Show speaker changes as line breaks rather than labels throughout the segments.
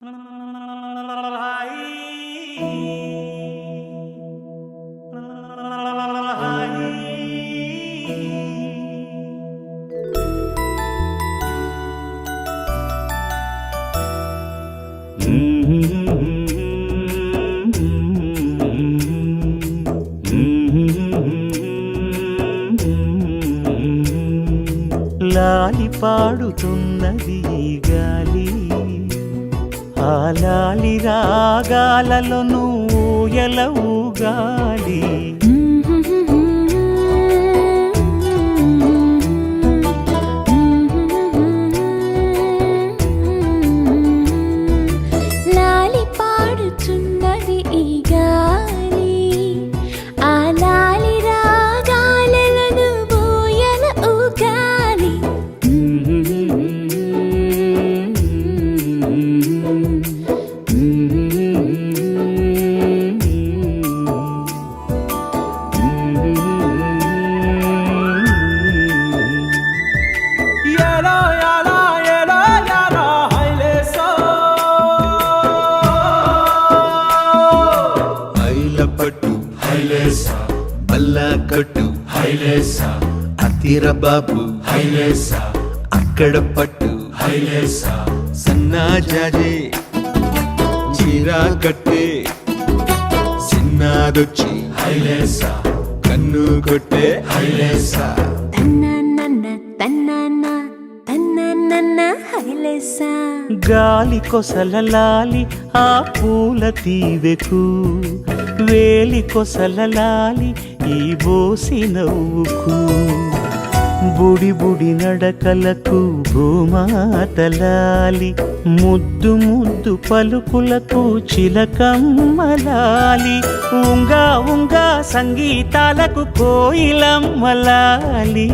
లాలి పాడుతున్నది ఈ గాలి, ఆ లాలి రాగాలలో నువ్వు ఎలా ఊగాలి.
లాలి పాడుతున్నది ఈ గాలి, ఆ లాలి రాగాలలో నువ్వు ఎలా ఊగాలి.
బల్లా కట్టు హైలేసా, అతిర బాబు హైలేసా, అక్కడ పట్టు హైలేసా, సన్నా జాజే చీరా కట్టే, చిన్నాదొచ్చి హైలేసా, కన్ను కొట్టే హైలేసా.
తన్నన్న తన్నన్న తన్నన్న హైలేసా.
గాలి కొసల లాలి ఆ పూల తీవెకు, వేలి కొసల లాలి ఈ బోసి నవ్వుకు, బుడి బుడి నడకలకు భూమాతలాలి, ముద్దు ముద్దు పలుకులకు చిలకమ్మలాలి, ఉంగా ఉంగా సంగీతాలకు కోయిలమ్మలాలి,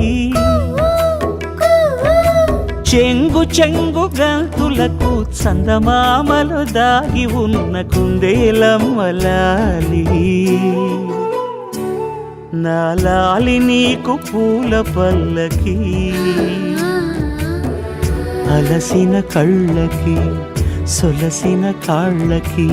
చెంగు చెంగు గంతులకు చందమామలు దాగి ఉన్న కుందేలమ్మలాలి. నా లాలి నీకు పూల పల్లకి, అలసిన కళ్ళకి సొలసిన కాళ్ళకి.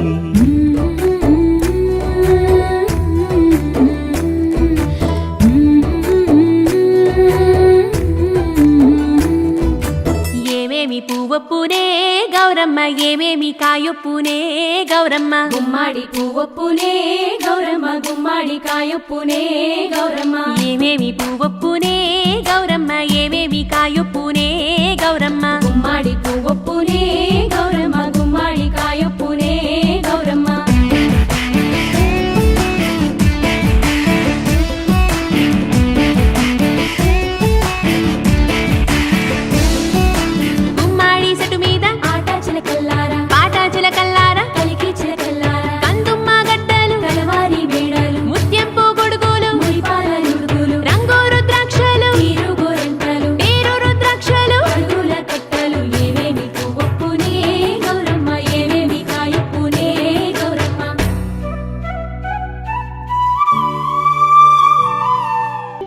ఏమేమి పువ్వొప్పునే గౌరమ్మ, ఏమేమి కాయొప్పునే గౌరమ్మ,
గుమ్మాడి పువ్వొప్పునే గౌరమ్మ, గుమ్మాడి కాయొప్పునే గౌరమ్మ.
ఏమేమి పువ్వొప్పునే గౌరమ్మ, ఏమేమి కాయొప్పునే